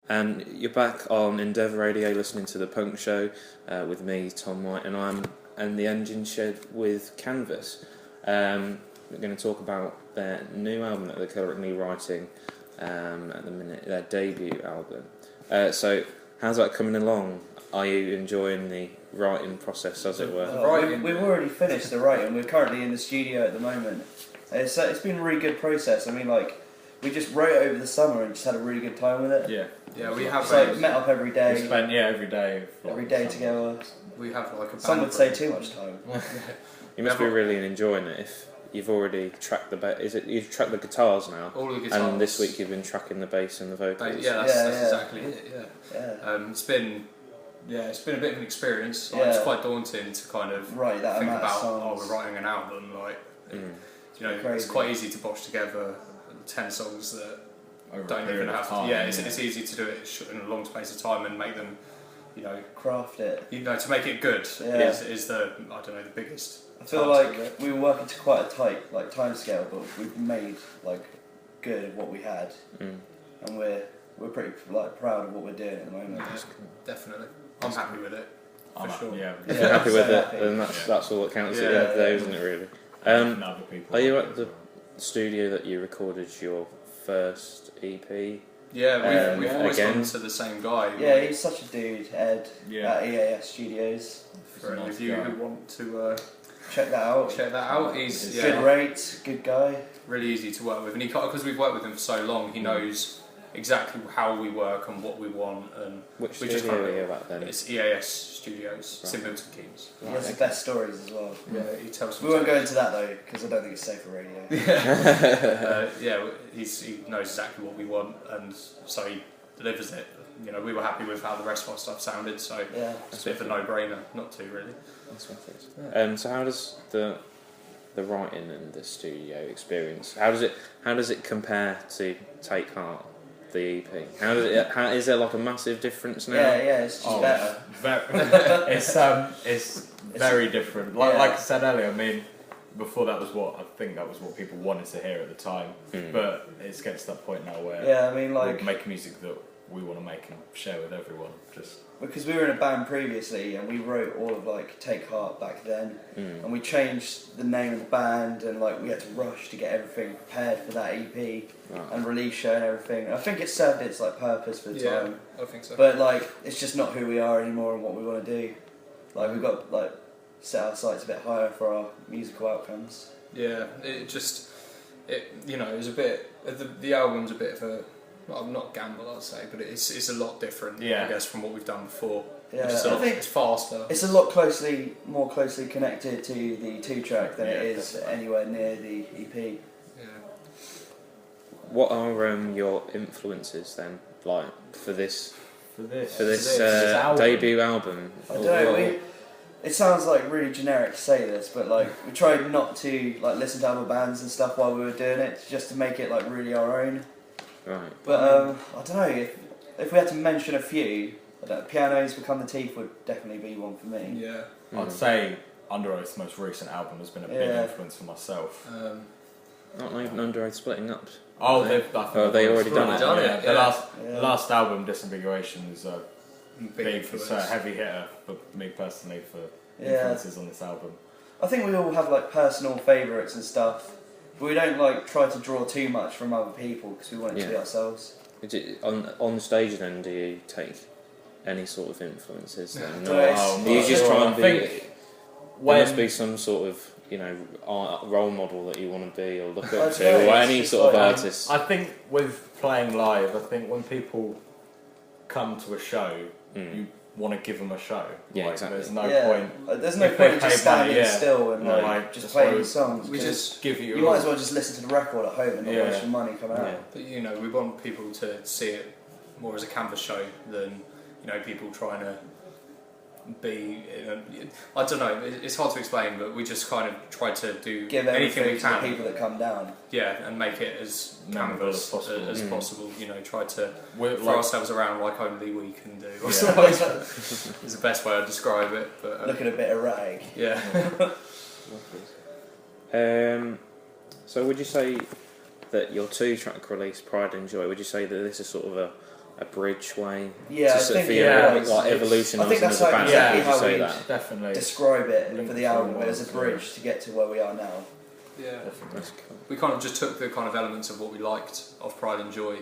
And you're back on Endeavour Radio listening to The Punk Show with me, Tom White, and I'm in the Engine Shed with Canvas. We're going to talk about their new album that they're currently writing at the minute, their debut album. So, how's that coming along? Are you enjoying the writing process, as it were? We've already finished the writing. We're currently in the studio at the moment. It's been a really good process. I mean, like, we just wrote it over the summer and just had a really good time with it. Yeah, we have. So met up every day. We spent every day. Every day together. We have like a. Some would say too much time. You must be really enjoying it if you've already tracked the bass. Is it you've tracked the guitars now? All the guitars. And this week you've been tracking the bass and the vocals. That's exactly it. Yeah. It's been a bit of an experience. Like, it's quite daunting to kind of think about. We're writing an album. Like, it's quite easy to bosh together 10 songs that don't even have to. It's easy to do it in a long space of time and make them, craft it. To make it good is the the biggest. I feel like we were working to quite a tight time scale, but we've made good of what we had, and we're pretty proud of what we're doing at the moment. Yeah, definitely, I'm happy with it. For sure. Yeah. If you're happy with it, then that's all that counts at the end of the day, isn't it? Really. Are you at the studio that you recorded your first EP? Yeah, we've always gone to the same guy. Yeah, he's such a dude, Ed, at EAS Studios. For any of you who want to check that out. He's good rates, good guy. Really easy to work with, and because we've worked with him for so long, he knows exactly how we work and what we want. And which studio are you at then? It's EAS Studios, St Milton Keynes. He has the best stories as well. Yeah, he tells. We won't go into that though, because I don't think it's safe for radio. He knows exactly what we want, and so he delivers it. We were happy with how the rest of our stuff sounded, so it's a bit of a no-brainer, not to really. That's what it is. So how does the writing and the studio experience? How does it compare to Take Heart, the EP? Is there a massive difference now? Yeah, it's just better. It's very different. Like I said earlier, I mean, before that was what people wanted to hear at the time. But it's getting to that point now where we're making music that we want to make and share with everyone. Just because we were in a band previously and we wrote all of Take Heart back then, and we changed the name of the band and we had to rush to get everything prepared for that EP and release show and everything. I think it served its purpose for the time. I think so. But it's just not who we are anymore and what we want to do. We've got set our sights a bit higher for our musical outcomes. Yeah, it was a bit. The album's a bit of a. Well, not gamble, I'd say, but it's a lot different, I guess, from what we've done before. Yeah, I think it's faster. It's a lot more closely connected to the 2-track than it is anywhere near the EP. Yeah. What are your influences then, for this debut album? I don't know. It sounds really generic to say this, but we tried not to listen to other bands and stuff while we were doing it, just to make it really our own. Right. But I don't know, if we had to mention a few, Pianos Become the Teeth would definitely be one for me. Yeah. I'd say Under Oath's most recent album has been a big influence for myself. Aren't they Under Oath splitting up? They've already done it. The last album, Disambiguation, is a big heavy hitter for me personally for influences on this album. I think we all have personal favourites and stuff. But we don't try to draw too much from other people because we want it to be ourselves. On stage then, do you take any sort of influences then? You just try and be... There must be some sort of role model that you want to be or look up to, or any sort of artist. I think with playing live, when people come to a show, you want to give them a show. Yeah, exactly. There's no point. There's no point in just standing still and just playing songs. We just give you. You might as well just listen to the record at home and not waste your money coming out. But we want people to see it more as a canvas show than people trying to be. I don't know. It's hard to explain, but we just kind of try to give anything we can to the people that come down. Yeah, and make it as canvas as possible. Try to throw ourselves around like only we can do. Is the best way I describe it. But look at a bit of rag. Yeah. So would you say that your 2-track release, Pride and Joy, would you say that this is sort of a bridge way. Yeah, like evolution. I think that's exactly how we definitely describe it for the album as a bridge to get to where we are now. Yeah, definitely. That's cool. We kind of just took the kind of elements of what we liked of Pride and Joy,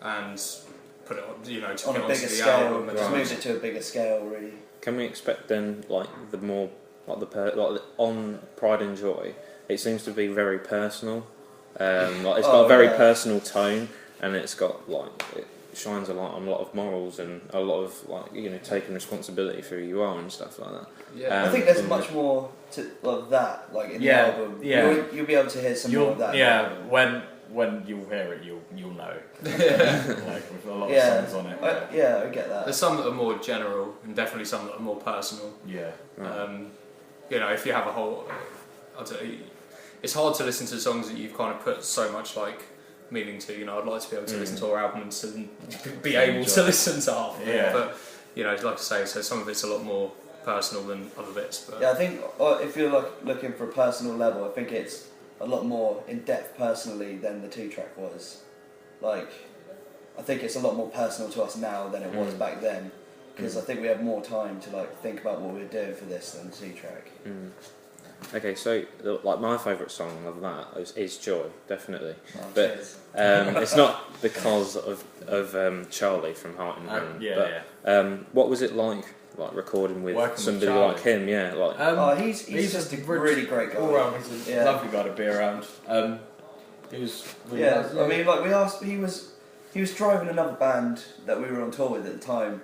and put it on, on a bigger scale. Just moved it to a bigger scale, really. Can we expect then, like the more, like on Pride and Joy, it seems to be very personal. Like it's got a very personal tone, and it's got like it shines a light on a lot of morals and a lot of like taking responsibility for who you are and stuff like that. Yeah, I think there's much more to that, like in the album. Yeah, you'll be able to hear some more of that. Yeah, when you'll hear it, you'll know. Like with a lot of songs on it. I get that. There's some that are more general, and definitely some that are more personal. Yeah. If you have a whole, it's hard to listen to songs that you've kind of put so much like meaning to. I'd like to be able to listen to our albums and be able to listen to half of it. But like I say, so some of it's a lot more personal than other bits. But I think if you're looking for a personal level, I think it's a lot more in depth personally than the 2-track was. Like, I think it's a lot more personal to us now than it was back then, because I think we have more time to think about what we're doing for this than the 2-track. Okay, so like my favourite song of that is Joy, definitely. But it's not because of Charlie from Heart and Hand. What was it like recording with working somebody with like him? Yeah, he's just a really great guy. All around, he's a lovely guy to be around. He was really nice. I mean, we asked. He was driving another band that we were on tour with at the time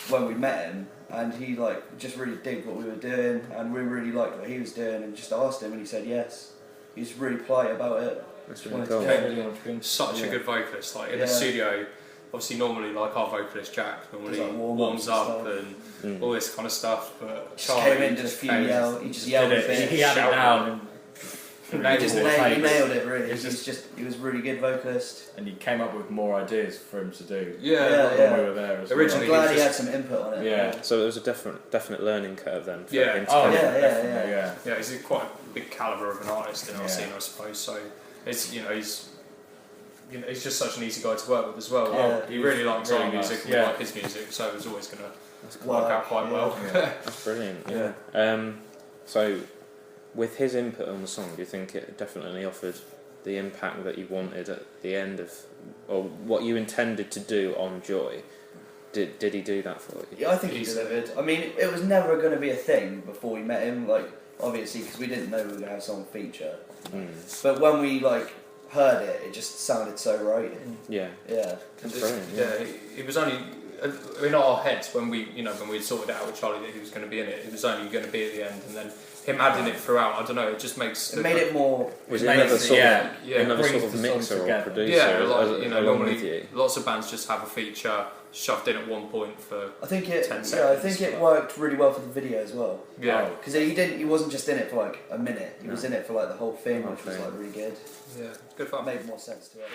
when we met him. And he just really digged what we were doing, and we really liked what he was doing, and just asked him, and he said yes. He's really polite about it. That's really cool. Such a good vocalist. Like in the studio, obviously normally our vocalist Jack normally warms up and all this kind of stuff, but Charlie came in, did a few yell. He just yelled a bit. He had it down. He nailed it really. He was a really good vocalist, and he came up with more ideas for him to do. When we were there. Originally, I'm glad he had some input on it. Yeah. So there was a definite learning curve then. For him to Yeah, he's quite a big calibre of an artist in our scene, I suppose. So it's he's just such an easy guy to work with as well. Yeah. He really likes our music, and we like his music, so it was always going to work out quite well. That's brilliant. Yeah. So, with his input on the song, do you think it definitely offered the impact that you wanted at the end of, or what you intended to do on Joy? Did he do that for you? Yeah, I think he delivered. I mean, it was never going to be a thing before we met him, obviously, because we didn't know we were going to have someone feature. But when we heard it, it just sounded so right. Yeah. That's brilliant. Yeah, it was only in our heads when we sorted it out with Charlie that he was going to be in it. It was only going to be at the end, and then him adding it throughout. I don't know. It just makes it made it more. Was it another sort of mixer or producer? Yeah, normally lots of bands just have a feature shoved in at one point for. I think it. 10 seconds, I think it worked really well for the video as well. Yeah, because he wasn't just in it for a minute. He was in it for the whole thing, which was really good. Yeah, good fun. Made more sense to it.